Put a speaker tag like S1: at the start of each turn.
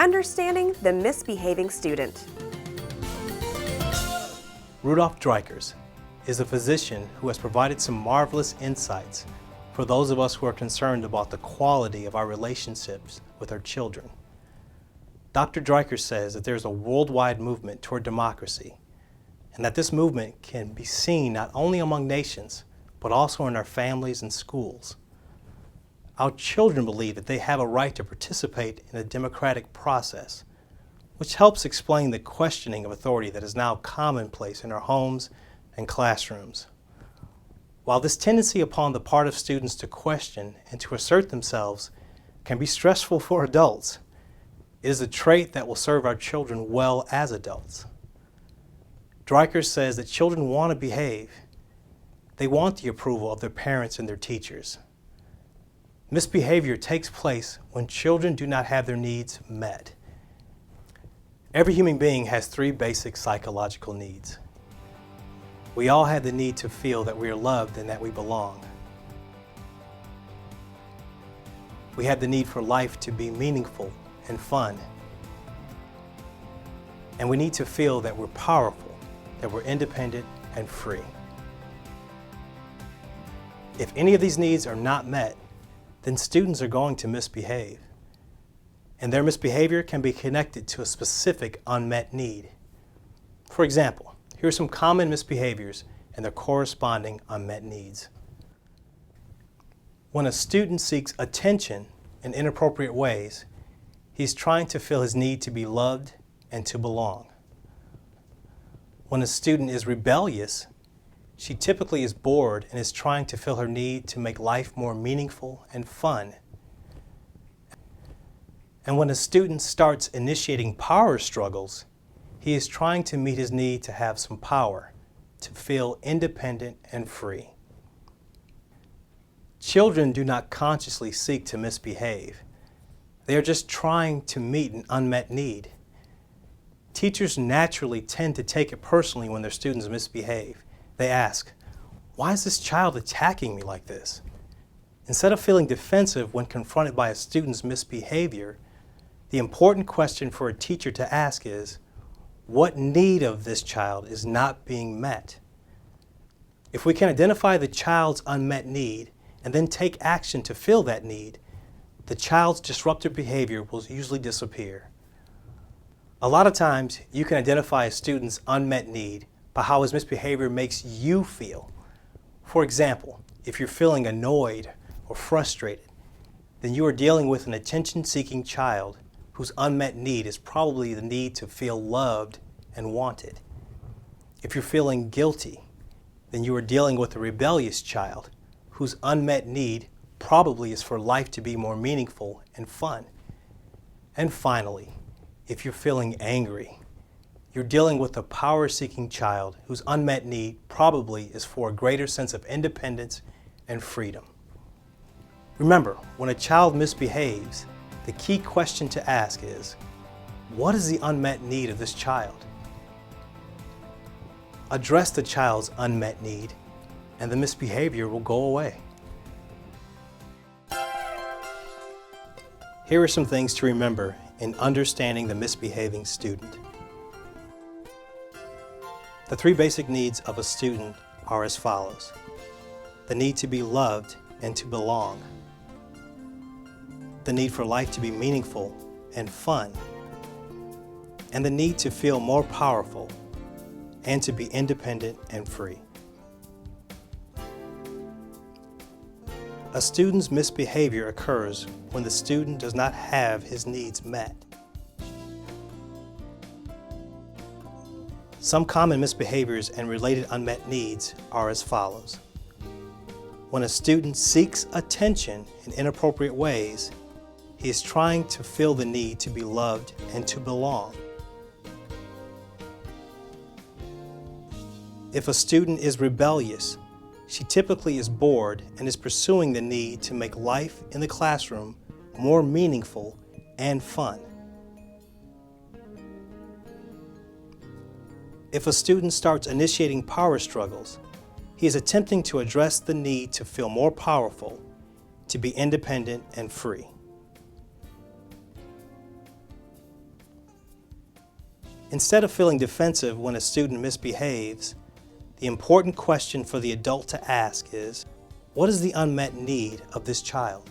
S1: Understanding the Misbehaving Student.
S2: Rudolph Dreikers is a physician who has provided some marvelous insights for those of us who are concerned about the quality of our relationships with our children. Dr. Dreikers says that there's a worldwide movement toward democracy, and that this movement can be seen not only among nations, but also in our families and schools. Our children believe that they have a right to participate in a democratic process, which helps explain the questioning of authority that is now commonplace in our homes and classrooms. While this tendency upon the part of students to question and to assert themselves can be stressful for adults, it is a trait that will serve our children well as adults. Dreikers says that children want to behave. They want the approval of their parents and their teachers. Misbehavior takes place when children do not have their needs met. Every human being has three basic psychological needs. We all have the need to feel that we are loved and that we belong. We have the need for life to be meaningful and fun. And we need to feel that we're powerful, that we're independent and free. If any of these needs are not met, then students are going to misbehave. And their misbehavior can be connected to a specific unmet need. For example, here are some common misbehaviors and their corresponding unmet needs. When a student seeks attention in inappropriate ways, he's trying to fill his need to be loved and to belong. When a student is rebellious, she typically is bored and is trying to fill her need to make life more meaningful and fun. And when a student starts initiating power struggles, he is trying to meet his need to have some power, to feel independent and free. Children do not consciously seek to misbehave. They are just trying to meet an unmet need. Teachers naturally tend to take it personally when their students misbehave. They ask, "Why is this child attacking me like this?" Instead of feeling defensive when confronted by a student's misbehavior, the important question for a teacher to ask is, what need of this child is not being met? If we can identify the child's unmet need and then take action to fill that need, the child's disruptive behavior will usually disappear. A lot of times, you can identify a student's unmet need by how his misbehavior makes you feel. For example, if you're feeling annoyed or frustrated, then you are dealing with an attention-seeking child whose unmet need is probably the need to feel loved and wanted. If you're feeling guilty, then you are dealing with a rebellious child whose unmet need probably is for life to be more meaningful and fun. And finally, if you're feeling angry, you're dealing with a power-seeking child whose unmet need probably is for a greater sense of independence and freedom. Remember, when a child misbehaves, the key question to ask is, what is the unmet need of this child? Address the child's unmet need, and the misbehavior will go away. Here are some things to remember in understanding the misbehaving student. The three basic needs of a student are as follows: the need to be loved and to belong, the need for life to be meaningful and fun, and the need to feel more powerful and to be independent and free. A student's misbehavior occurs when the student does not have his needs met. Some common misbehaviors and related unmet needs are as follows. When a student seeks attention in inappropriate ways, he is trying to fill the need to be loved and to belong. If a student is rebellious, she typically is bored and is pursuing the need to make life in the classroom more meaningful and fun. If a student starts initiating power struggles, he is attempting to address the need to feel more powerful, to be independent and free. Instead of feeling defensive when a student misbehaves, the important question for the adult to ask is, what is the unmet need of this child?